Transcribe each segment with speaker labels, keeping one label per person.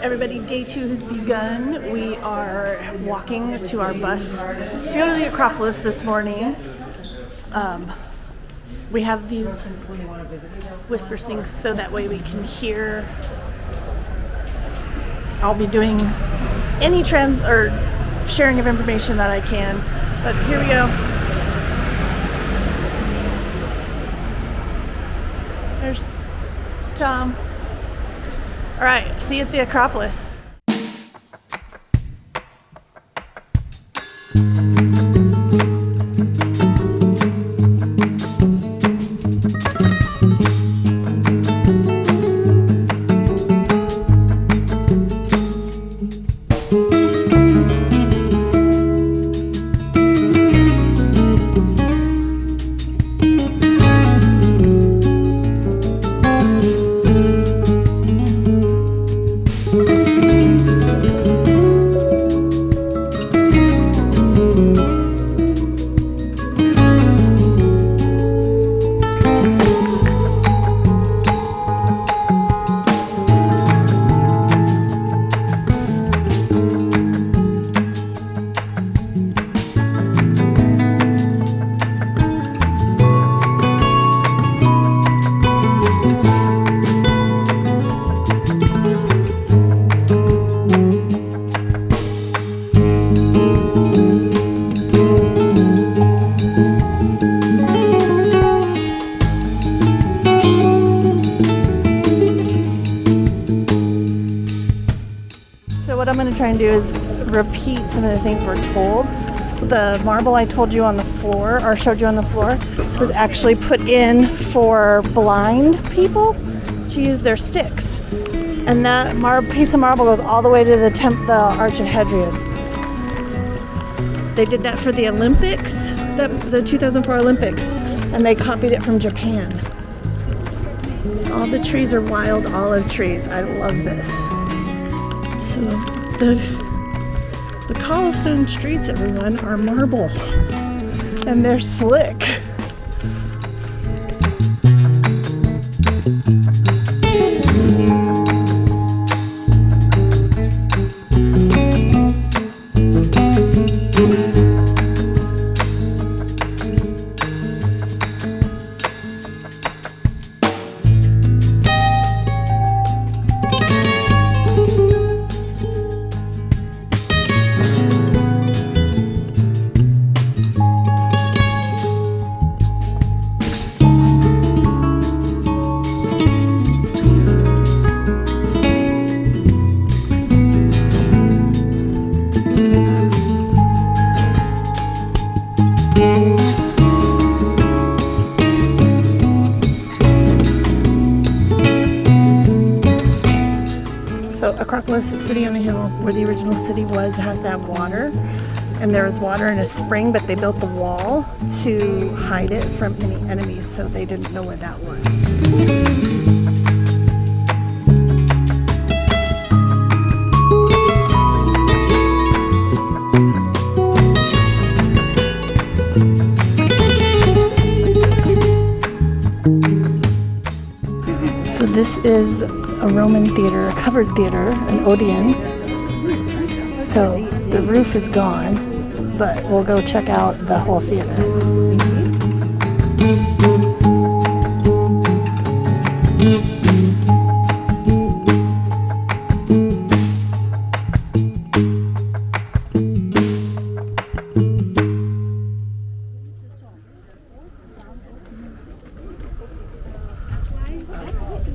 Speaker 1: Everybody, day 2 has begun. We are walking to our bus to go to the Acropolis this morning. We have these whisper syncs so that way we can hear. I'll be doing any sharing of information that I can. But here we go. There's Tom. All right, see you at the Acropolis. What I'm going to try and do is repeat some of the things we're told. The marble I told you on the floor, or showed you on the floor, was actually put in for blind people to use their sticks. And that piece of marble goes all the way to the Arch of Hadrian. They did that for the Olympics, the 2004 Olympics, and they copied it from Japan. All the trees are wild olive trees. I love this. So the cobblestone streets, everyone, are marble, and they're slick. So Acropolis, city on a hill where the original city was, has that water, and there was water in a spring, but they built the wall to hide it from any enemies, so they didn't know where that was. So this is a Roman theater, a covered theater, an Odeon. So the roof is gone, but we'll go check out the whole theater.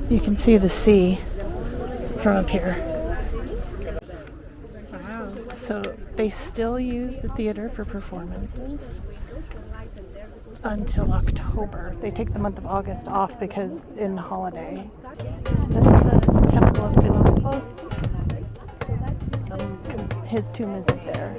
Speaker 1: You can see the sea from up here. Wow. So they still use the theater for performances until October. They take the month of August off because in the holiday. That's the Temple of Philippos. His tomb isn't there.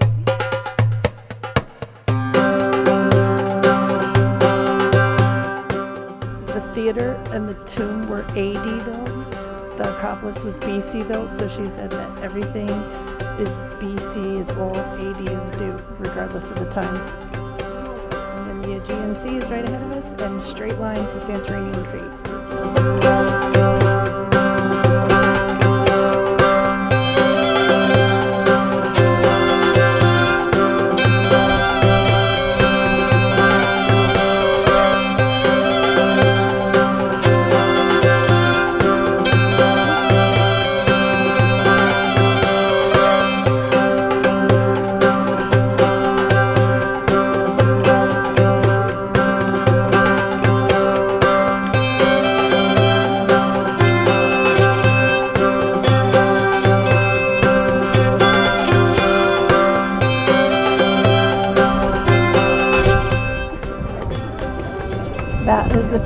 Speaker 1: The theater and the tomb were AD built. The Acropolis was BC built, so she said that everything is BC is old, AD is new, regardless of the time. And then the Aegean Sea is right ahead of us, and straight line to Santorini and Crete.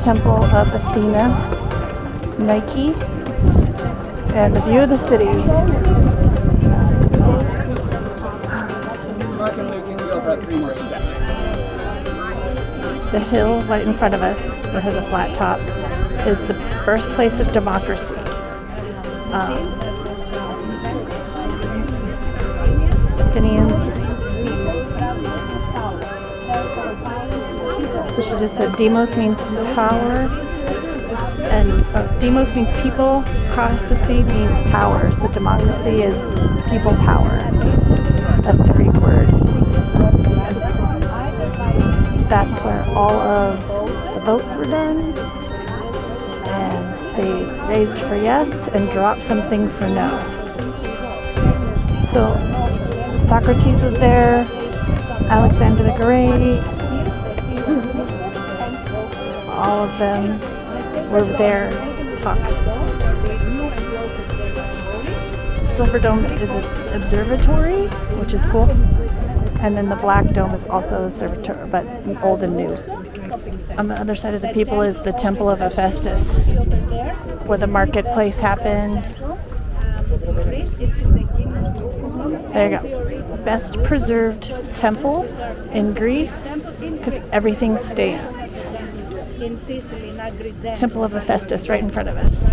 Speaker 1: Temple of Athena, Nike, and the view of the city. The hill right in front of us that has a flat top is the birthplace of democracy. Athenians. So she just said demos means power, and demos means people, prophecy means power. So democracy is people power. That's the Greek word. That's where all of the votes were done. And they raised for yes and dropped something for no. So Socrates was there, Alexander the Great, all of them were there to talk. The Silver Dome is an observatory, which is cool. And then the Black Dome is also a observatory, but old and new. On the other side of the people is the Temple of Hephaestus, where the marketplace happened. There you go. Best preserved temple in Greece, because everything stands. Temple of Hephaestus right in front of us.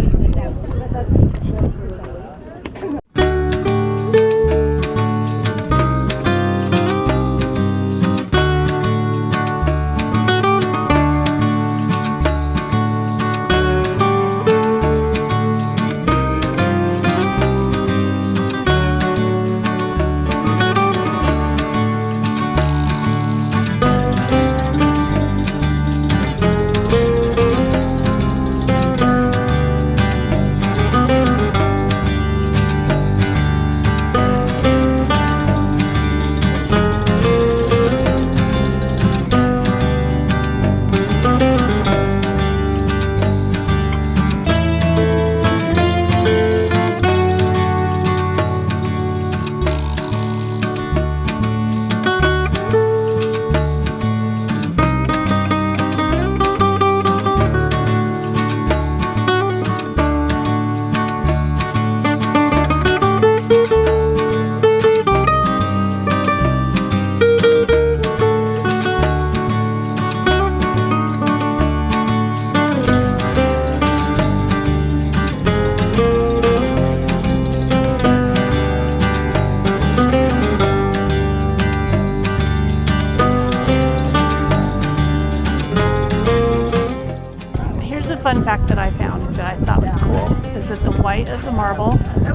Speaker 1: Fun fact that I found that I thought was cool is that the white of the marble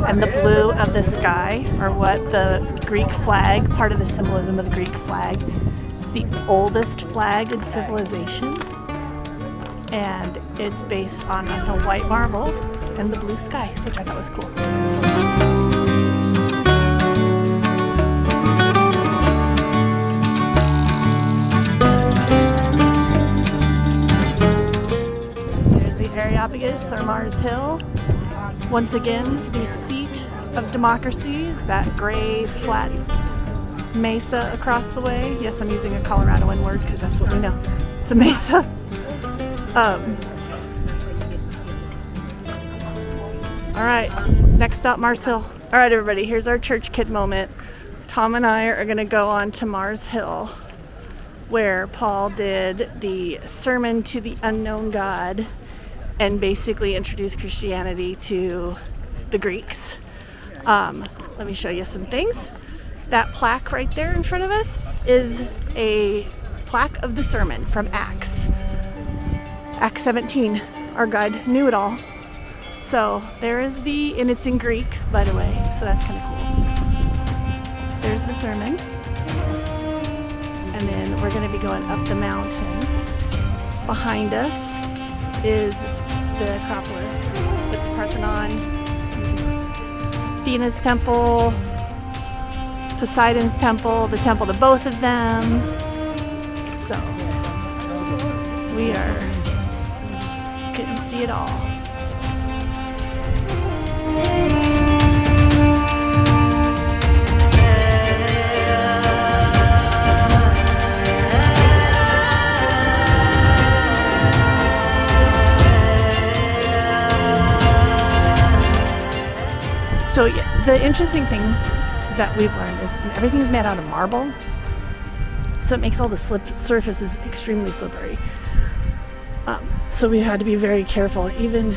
Speaker 1: and the blue of the sky are what the Greek flag, part of the symbolism of the Greek flag. It's the oldest flag in civilization, and it's based on the white marble and the blue sky, which I thought was cool. Acropolis, or Mars Hill. Once again, the seat of democracy is that gray, flat mesa across the way. Yes, I'm using a Coloradoan word because that's what we know. It's a mesa. All right, next stop, Mars Hill. All right, everybody, here's our church kid moment. Tom and I are going to go on to Mars Hill, where Paul did the sermon to the unknown God and basically introduced Christianity to the Greeks. Let me show you some things. That plaque right there in front of us is a plaque of the sermon from Acts 17. Our God knew it all. So there is and it's in Greek, by the way, so that's kind of cool. There's the sermon. And then we're going to be going up the mountain. Behind us is the Acropolis with the Parthenon, Athena's temple, Poseidon's temple, the temple to both of them. So we couldn't see it all. So yeah, the interesting thing that we've learned is everything's made out of marble, so it makes all the surfaces extremely slippery. So we had to be very careful, even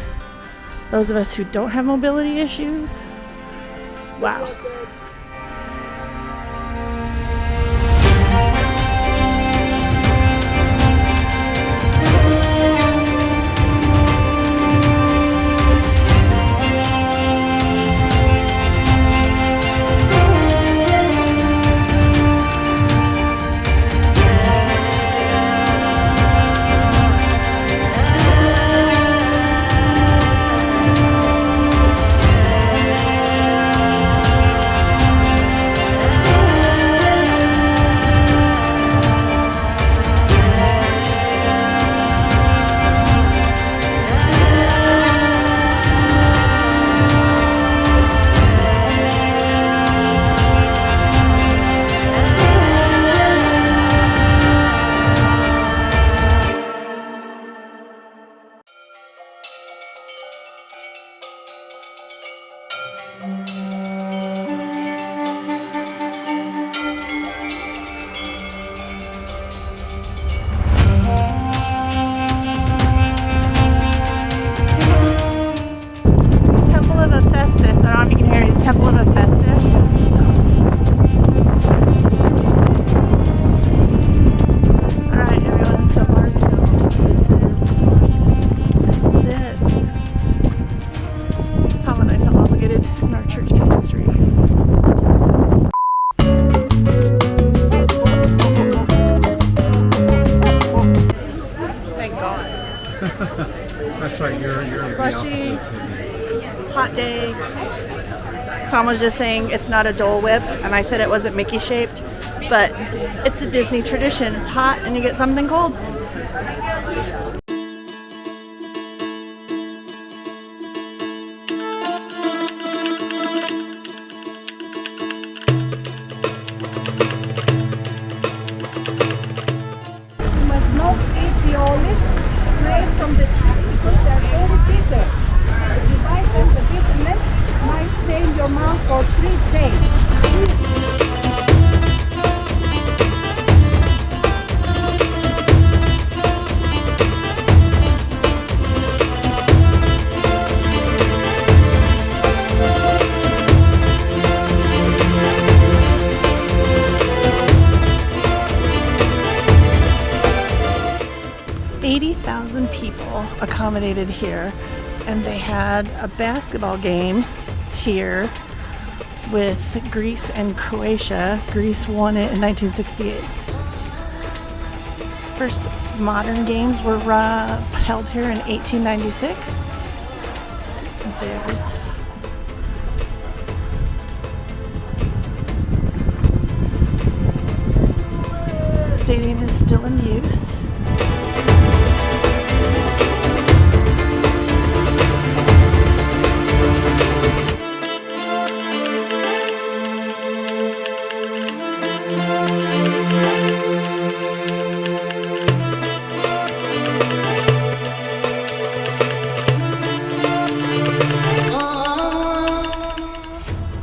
Speaker 1: those of us who don't have mobility issues. Wow.
Speaker 2: That's right, you're
Speaker 1: Slushy, hot day. Tom was just saying it's not a Dole Whip, and I said it wasn't Mickey shaped, but it's a Disney tradition. It's hot and you get something cold.
Speaker 3: From the trees because they're very bitter. If you bite them, the bitterness might stay in your mouth for 3 days.
Speaker 1: 80,000 people accommodated here, and they had a basketball game here with Greece and Croatia. Greece won it in 1968. First modern games were held here in 1896. There's the stadium is still in use.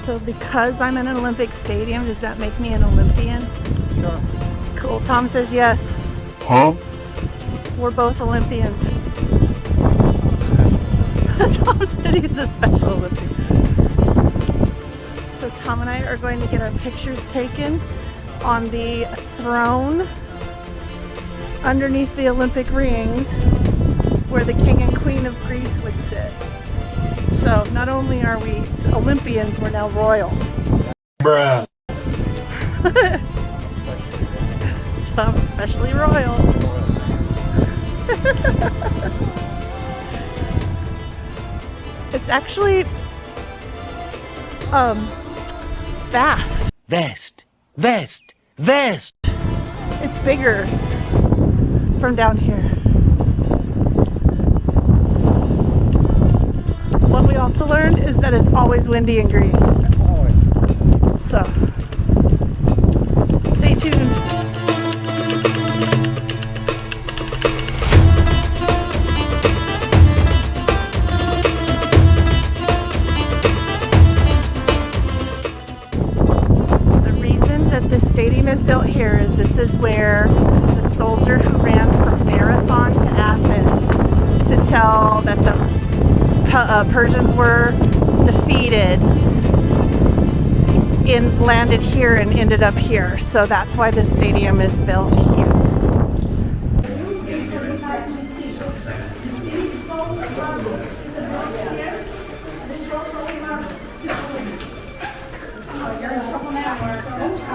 Speaker 1: So because I'm in an Olympic stadium, does that make me an Olympian?
Speaker 2: Sure.
Speaker 1: Cool. Tom says yes.
Speaker 2: Huh?
Speaker 1: We're both Olympians. Tom said he's a Special Olympian. So Tom and I are going to get our pictures taken on the throne underneath the Olympic rings where the King and Queen of Greece would sit. So not only are we Olympians, we're now royal.
Speaker 2: Bruh.
Speaker 1: So I'm especially royal. It's actually vast.
Speaker 4: Vast.
Speaker 1: It's bigger from down here. What we also learned is that it's always windy in Greece. So, stay tuned. is built here is this is where the soldier who ran from Marathon to Athens to tell that the Persians were defeated landed here and ended up here. So that's why this stadium is built here.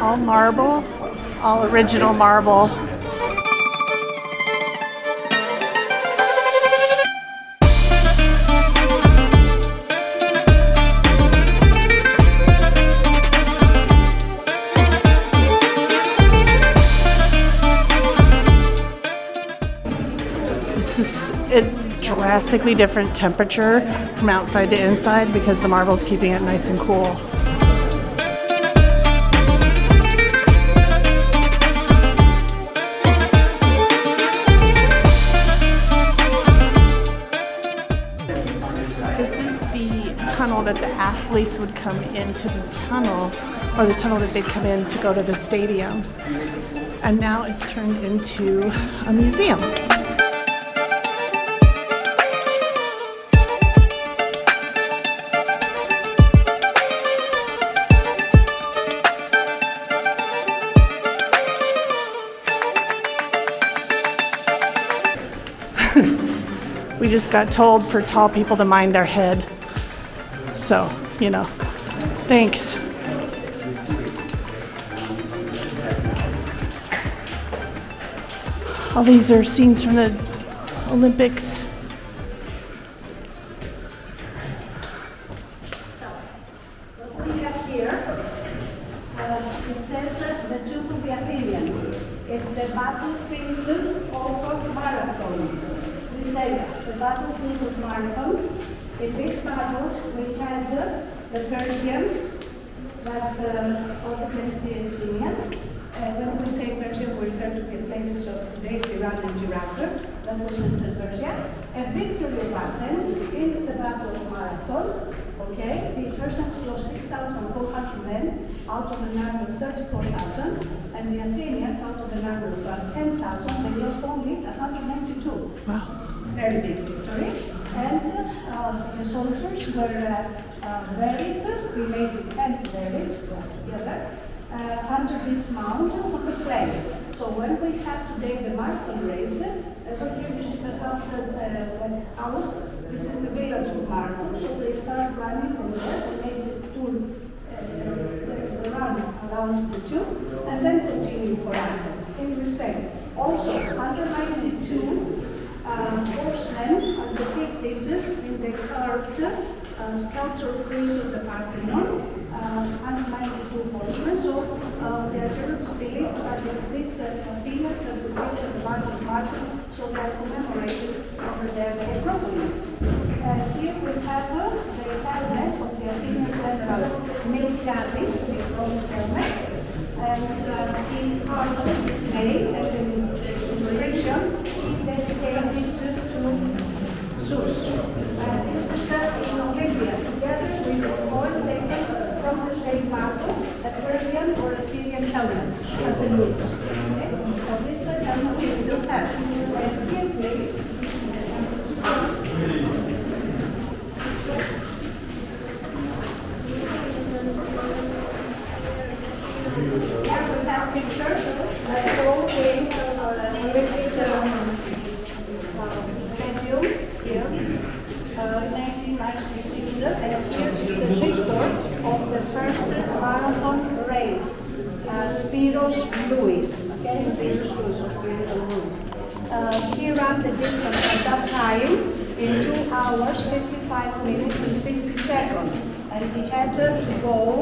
Speaker 1: All marble, all original marble. This is a drastically different temperature from outside to inside because the marble's keeping it nice and cool. Tunnel that the athletes would come into the tunnel, or the tunnel that they'd come in to go to the stadium. And now it's turned into a museum. We just got told for tall people to mind their head. So, you know, thanks. All these are scenes from the Olympics.
Speaker 3: What we have here, it says the Tomb of the Athenians. It's the battlefield of Marathon. We say the battlefield of Marathon. In this battle, we had the Persians that fought against the Athenians. When we say Persia, we refer to the places of today's Iran and Iraq. That was in Persia. A victory of Athens in the Battle of Marathon. Okay, the Persians lost 6,400 men out of an army of 34,000, and the Athenians, out of an army of 10,000, they lost only 192.
Speaker 1: Wow.
Speaker 3: Very big victory. And the soldiers were buried, we made it and buried together, under this mount of the plain. So when we have today the marathon race, over here you see perhaps that house, this is the village of Marathon. So they start running from there, they made the tour, run around the tube, and then continue for Athens in respect. Also, 192 horsemen are depicted in the carved sculpture frieze of the Parthenon, 192 horsemen. So the archaeologists believe that it's these Athenians that were built at the Battle of Marathon, so they are commemorated over there at Acropolis. Here we have the helmet of the Athenian general Miltiades, the bronze helmet, and he carved his name and the inscription. Dedicated to Zeus. This is in Olympia, together with the spoil taken from the same battle, a Persian or Assyrian helmet as a loot. Okay? So this helmet we still have. And here, please. Here we have pictures. So okay, stadium here, 1996, and here is the victor of the first marathon race, Spiros Louis. Okay, Spiros Louis, or Spiros Louis. He ran the distance at that time in 2 hours, 55 minutes and 50 seconds. And he had to go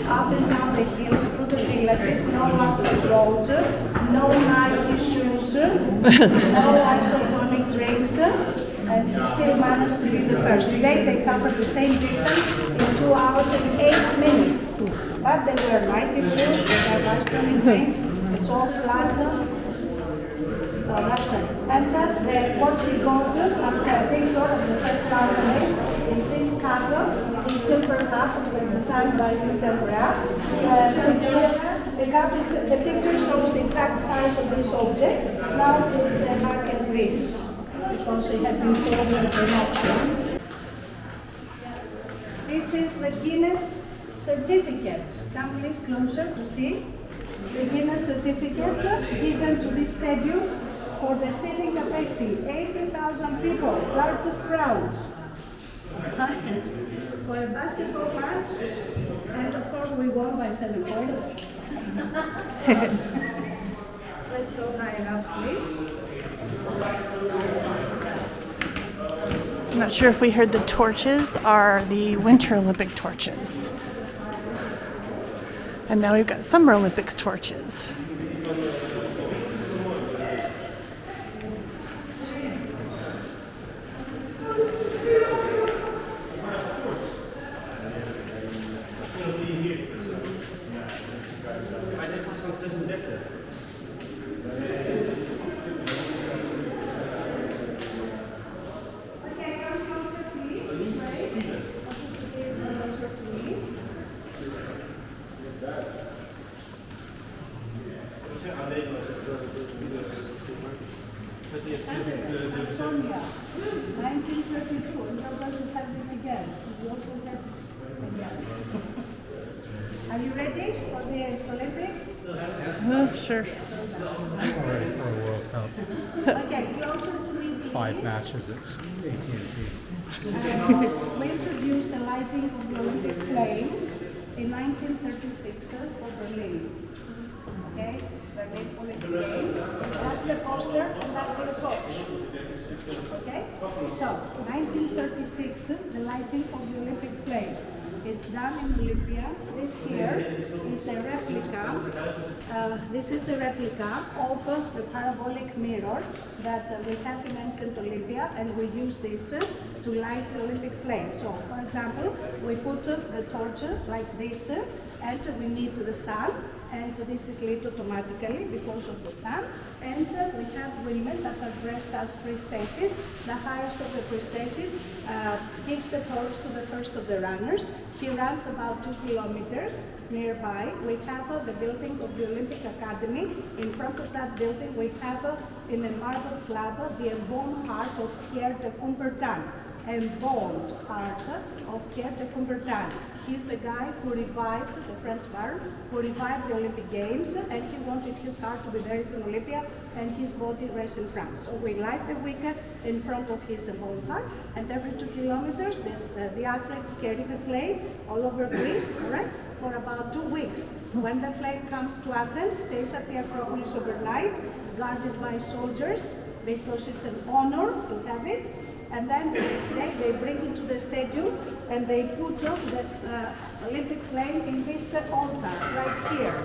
Speaker 3: up and down the hills through the villages, no asphalt road, no Nike shoes, no isotonic drinks, and he still managed to be the first. Today they covered the same distance in 2 hours and 8 minutes. But they were Nike shoes, they have isotonic drinks, it's all flat. So that's it. And what he got as the victor of the first marathon race is this cup, this silver cup with the designed by this emperor. The picture shows the exact size of this object. Now it's back in Greece, because it had been sold at an auction. This is the Guinness certificate. Come please closer to see. The Guinness certificate given to this stadium for the seating capacity, 80,000 people, largest crowds. For a basketball match, and of course we won by 7 points. Let's go higher up, please.
Speaker 1: I'm not sure if we heard the torches are the Winter Olympic torches. And now we've got Summer Olympics torches.
Speaker 3: California, 1932, and now we have this again. We also have again. Are you ready for the Olympics?
Speaker 1: Sure.
Speaker 2: I'm ready for a World Cup.
Speaker 3: Okay, closer to me, please.
Speaker 2: 5 matches at AT&T.
Speaker 3: We introduced the lighting of the Olympic flame in 1936 for Berlin. Okay, Berlin Olympic Games. That's the poster and that's the coach. Okay, so 1936, the lighting of the Olympic flame. It's done in Olympia. This here is a replica. This is a replica of the parabolic mirror that we have in ancient Olympia, and we use this to light the Olympic flame. So, for example, we put the torch like this, and we meet the sun, and this is lit automatically because of the sun. And we have women that are dressed as priestesses. The highest of the priestesses gives the torch to the first of the runners. He runs about 2 kilometers nearby. We have the building of the Olympic Academy. In front of that building, we have in a marble slab the embalmed heart of Pierre de Coubertin. Embalmed heart of Pierre de Coubertin. He's the guy who revived the French baron, who revived the Olympic Games, and he wanted his heart to be buried in Olympia and his body rests in France. So we light the wick in front of his embalmed heart, and every 2 kilometers, the athletes carry the flame all over Greece, right, for about 2 weeks. When the flame comes to Athens, stays at the Acropolis overnight, guarded by soldiers, because it's an honor to have it. And then the next day they bring it to the stadium and they put the Olympic flame in this altar right here.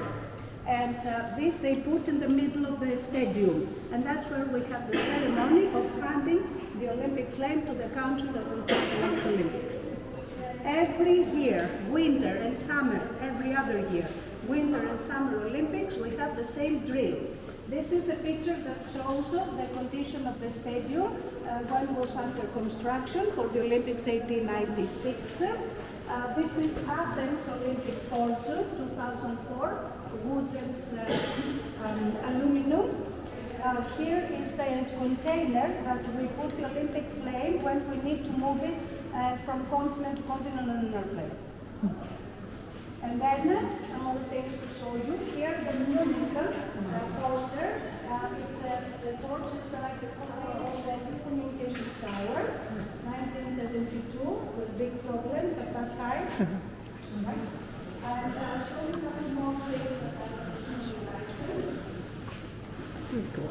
Speaker 3: And this they put in the middle of the stadium. And that's where we have the ceremony of handing the Olympic flame to the country that will host the next Olympics. Every year, winter and summer, every other year, winter and summer Olympics, we have the same drill. This is a picture that shows the condition of the stadium when it was under construction for the Olympics 1896. This is Athens Olympic Torch 2004, wood and aluminum. Here is the container that we put the Olympic flame when we need to move it from continent to continent on an airplane. And then some other things to show you. Here the Munich poster. It's the torch is like the telecommunications tower, 1972, with big problems at that time. Right? And I'll show you a couple more things that I
Speaker 1: That's cool.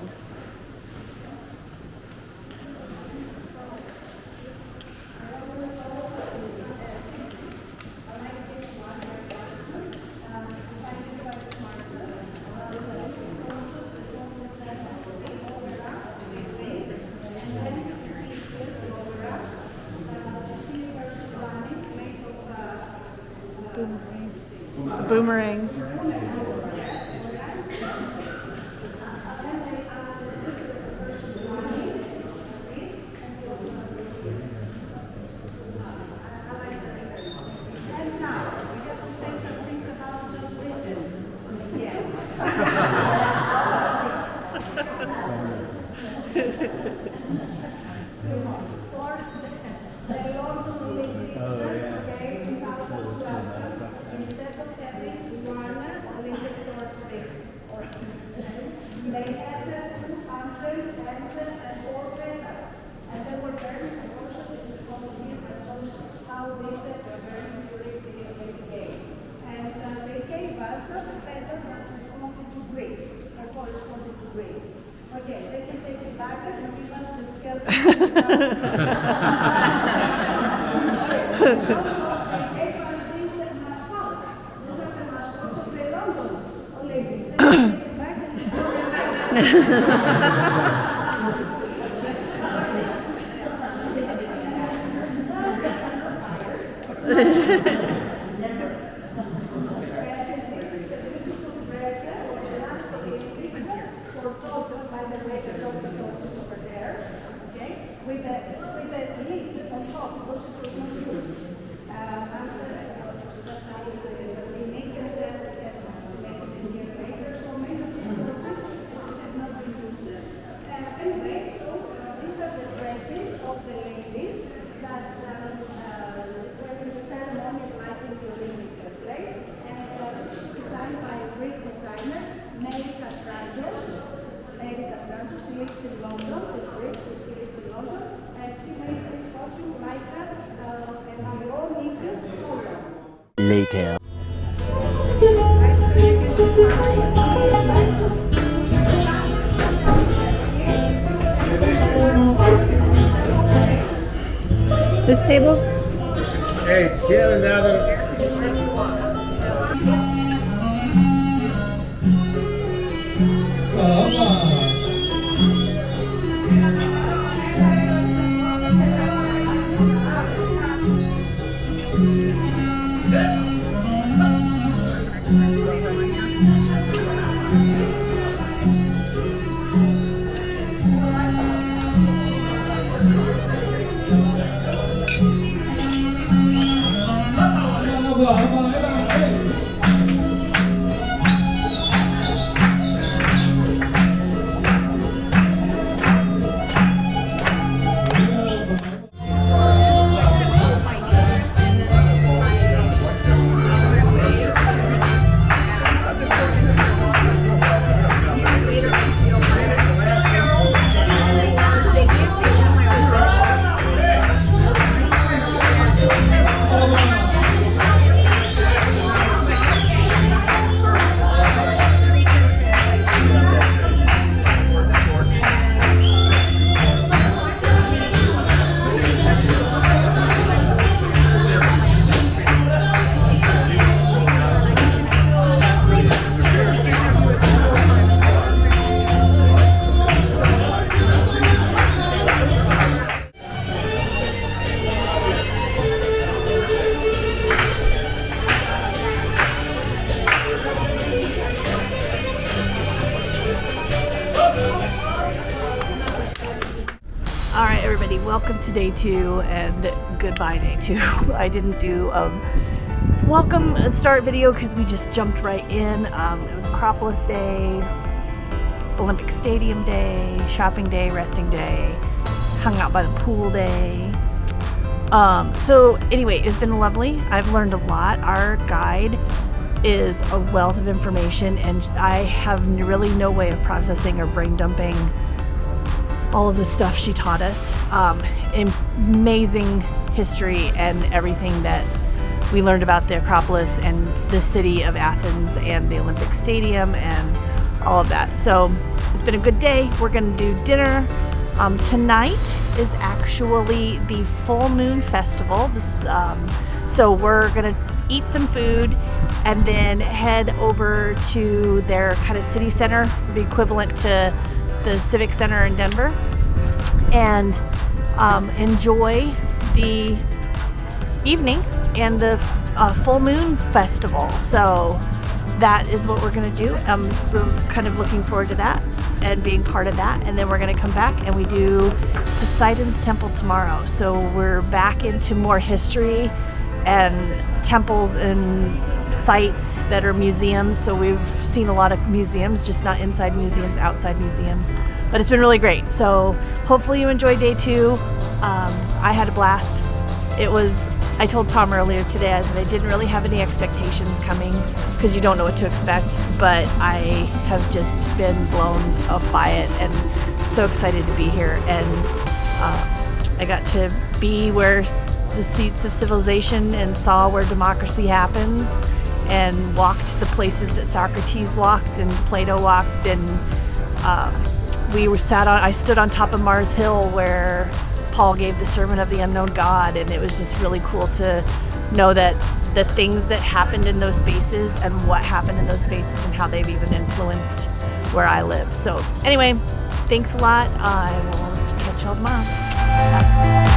Speaker 1: Boomerangs.
Speaker 3: Okay, 2012, instead of having one Olympic torch they had 204 petals, and they were very commercial. This is one of the social how they said were very during the Olympic Games. And they gave us a petal that responded to Greece, or corresponded to Greece. Okay, they can take it back and give us the skeleton. Also, they gave us these mascots. These are the mascots of the London Olympics. They can take it back and give us with a lid on top, which was not used. That's how we make it later, so many of these clothes have not been used. Anyway, so these are the dresses of the ladies that were in the ceremony of lighting the Olympic flag. And this was designed by a Greek designer, Mary Castrangos. She lives in London, she's Greek, she lives in London, and she made this costume like that, and we all need to follow.
Speaker 4: Later.
Speaker 1: This table?
Speaker 2: Hey, here and now
Speaker 1: Alright everybody, welcome to day 2 and goodbye day 2. I didn't do a welcome start video because we just jumped right in. It was Acropolis day, Olympic Stadium day, shopping day, resting day, hung out by the pool day. So anyway, it's been lovely. I've learned a lot. Our guide is a wealth of information and I have really no way of processing or brain dumping all of the stuff she taught us. Amazing history and everything that we learned about the Acropolis and the city of Athens and the Olympic Stadium and all of that. So it's been a good day. We're gonna do dinner. Tonight is actually the full moon festival. So we're gonna eat some food and then head over to their kind of city center, the equivalent to the Civic Center in Denver, and enjoy the evening and the full moon festival. So that is what we're gonna do. We're kind of looking forward to that and being part of that, and then we're gonna come back and we do Poseidon's Temple tomorrow. So we're back into more history and temples and sites that are museums. So we've seen a lot of museums, just not inside museums, outside museums. but it's been really great. So hopefully you enjoyed day 2. I had a blast. I told Tom earlier today that I didn't really have any expectations coming because you don't know what to expect, but I have just been blown off by it and so excited to be here. And I got to be where the seats of civilization and saw where democracy happens and walked the places that Socrates walked and Plato walked, and I stood on top of Mars Hill where Paul gave the Sermon of the Unknown God, and it was just really cool to know that the things that happened in those spaces and what happened in those spaces and how they've even influenced where I live. So anyway, thanks a lot. I will catch y'all tomorrow.